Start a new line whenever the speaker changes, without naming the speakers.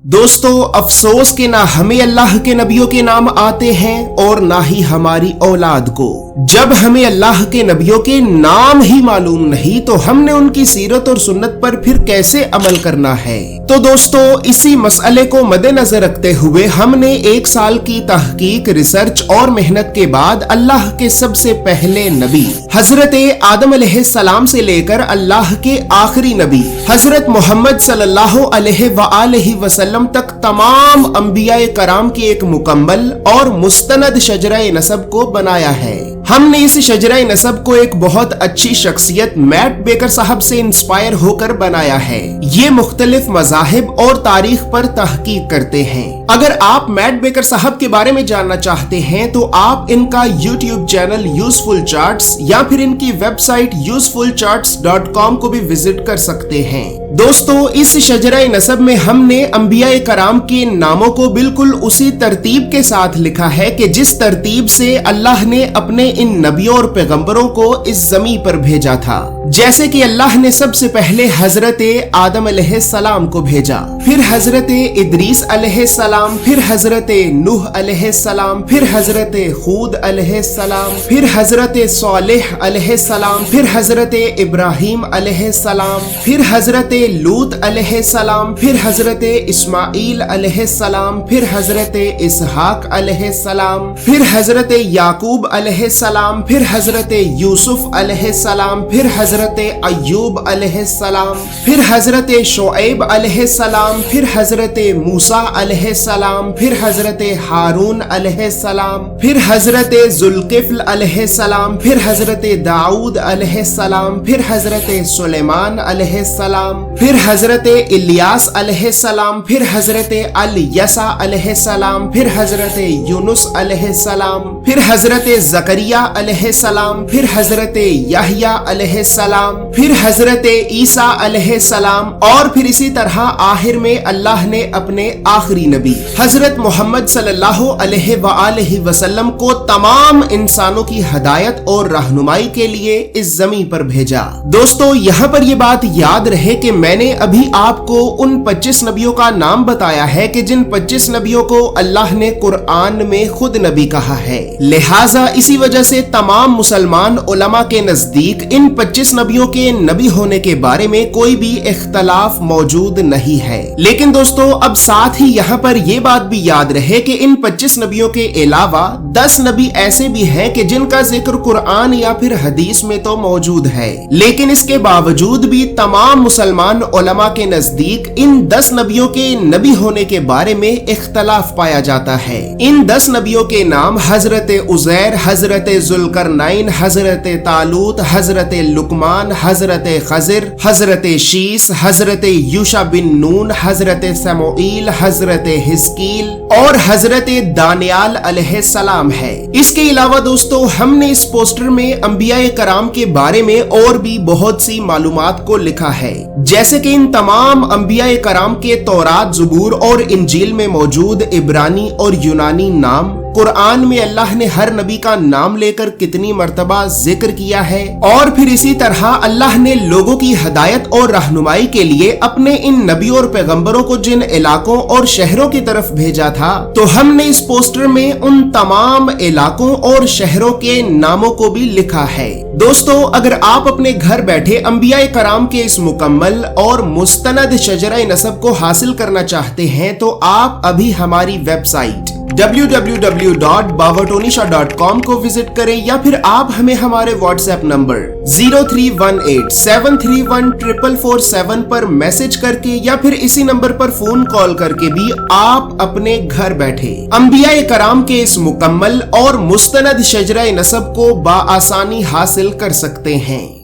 दोस्तों अफसोस कि ना हमें अल्लाह के नबियों के नाम आते हैं और ना ही हमारी औलाद को। जब हमें अल्लाह के नबियों के नाम ही मालूम नहीं तो हमने उनकी सीरत और सुन्नत पर फिर कैसे अमल करना है। तो दोस्तों इसी मसले को मद्देनजर रखते हुए हमने 1 साल की तहकीक, रिसर्च और मेहनत के बाद अल्लाह के सबसे पहले नबी हजरत आदम अलैहिस्सलाम से लेकर अल्लाह के आखिरी नबी हजरत मोहम्मद सल्लल्लाहु अलैहि वसल्लम तक तमाम अंबियाए कराम की एक मुकम्मल और मुस्तनद शजरा नसब को बनाया है। हमने इस शजरा नसब को एक बहुत अच्छी शख्सियत मैट बेकर साहब से इंस्पायर होकर बनाया है। ये मुख्तलिफ मज़ाहिब और तारीख पर तहकीक करते हैं। अगर आप मैट बेकर साहब के बारे में जानना चाहते हैं तो आप इनका यूट्यूब चैनल यूजफुल चार्ट्स या फिर इनकी वेबसाइट usefulcharts.com को भी विजिट कर सकते हैं। दोस्तों इस शजरा नसब में हमने अंबियाए कराम के नामों को बिल्कुल उसी तरतीब के साथ लिखा है कि जिस तरतीब से अल्लाह ने अपने इन नबियों और पैगंबरों को इस जमीन पर भेजा था। जैसे कि अल्लाह ने सबसे पहले हजरत आदम अलैहिस्सलाम को भेजा, फिर हजरत इदरीस अलैहिस्सलाम, फिर हजरत नूह अलैहिस्सलाम, फिर हजरत हूद अलैहिस्सलाम, फिर हजरत सालेह अलैहिस्सलाम, फिर हजरत इब्राहिम अलैहिस्सलाम, फिर हजरत लूत अलैहिस्सलाम, फिर हजरत इस्माइल अलैहिस्सलाम, फिर हजरत इसहाक अलैहिस्सलाम, फिर हजरत याकूब अलैहिस्सलाम, फिर हजरत यूसुफ अलैहिस्सलाम, फिर हजरत अय्यूब अलैहिस्सलाम, फिर हजरत शुएब अलैहिस्सलाम, फिर हजरत मूसा अलैहिस्सलाम, फिर हजरत हारून अलैहिस्सलाम, फिर हजरत जुल्किफ्ल अलैहिस्सलाम, फिर हजरत दाऊद अलैहिस्सलाम, फिर हजरत सुलेमान अलैहिस्सलाम, फिर हजरत इलियास अलैहिस्सलाम, फिर हजरत अल-यसा अलैहिस्सलाम, फिर हजरत यूनुस अलैहिस्सलाम, फिर हजरत जकरिया अलैहिस्सलाम, फिर हजरत यहया अलैहिस्सलाम, फिर हजरत ईसा अलैहिस्सलाम और फिर इसी तरह आखिर में अल्लाह ने अपने आखिरी नबी हजरत मोहम्मद सल्लल्लाहु अलैहि वसल्लम को तमाम इंसानों की हदायत और रहनुमाई के लिए इस जमीन पर भेजा। दोस्तों यहाँ पर ये बात याद रहे कि मैंने अभी आपको उन 25 नबियों का नाम बताया है कि जिन 25 नबियों को अल्लाह ने कुरान में खुद नबी कहा है। लिहाजा इसी वजह से तमाम मुसलमान उलमा के नजदीक इन 25 नबियों के नबी होने के बारे में कोई भी इख्तलाफ मौजूद नहीं है। लेकिन दोस्तों अब साथ ही यहाँ पर ये बात भी याद रहे कि इन 25 नबियों के अलावा 10 नबी ऐसे भी हैं कि जिनका जिक्र कुरान या फिर हदीस में तो मौजूद है, लेकिन इसके बावजूद भी तमाम मुसलमान उलमा के नजदीक इन 10 नबियों के नबी होने के बारे में इख्तलाफ पाया जाता है। इन 10 नबियों के नाम हजरत उजैर, हजरत जुल्करनैन, हजरत तालूत, हजरत लुकमान, हजरत खजिर, हजरत शीस, हजरत यूशा बिन नून, हजरत समूईल, हजरत हिस्कील और हजरत दानियाल अलैहिस्सलाम है। इसके अलावा दोस्तों हमने इस पोस्टर में अंबियाए कराम के बारे में और भी बहुत सी मालूमात को लिखा है, जैसे कि इन तमाम अंबियाए कराम के तौरात, ज़बूर और इंजील में मौजूद इब्रानी और यूनानी नाम, कुरान में अल्लाह ने हर नबी का नाम लेकर कितनी मर्तबा जिक्र किया है, और फिर इसी तरह अल्लाह ने लोगों की हदायत और रहनुमाई के लिए अपने इन नबियों और पैगंबरों को जिन इलाकों और शहरों की तरफ भेजा था, तो हमने इस पोस्टर में उन तमाम इलाकों और शहरों के नामों को भी लिखा है। दोस्तों अगर आप अपने घर बैठे अंबियाए कराम के इस मुकम्मल और मुस्तनद शजरा नसब को हासिल करना चाहते हैं तो आप अभी हमारी वेबसाइट www.babatonishah.com को विजिट करें या फिर आप हमें हमारे व्हाट्सएप नंबर 0318731447 पर मैसेज करके या फिर इसी नंबर पर फोन कॉल करके भी आप अपने घर बैठे अंबियाए कराम के इस मुकम्मल और मुस्तनद शजरा नसब को बाआसानी हासिल कर सकते हैं।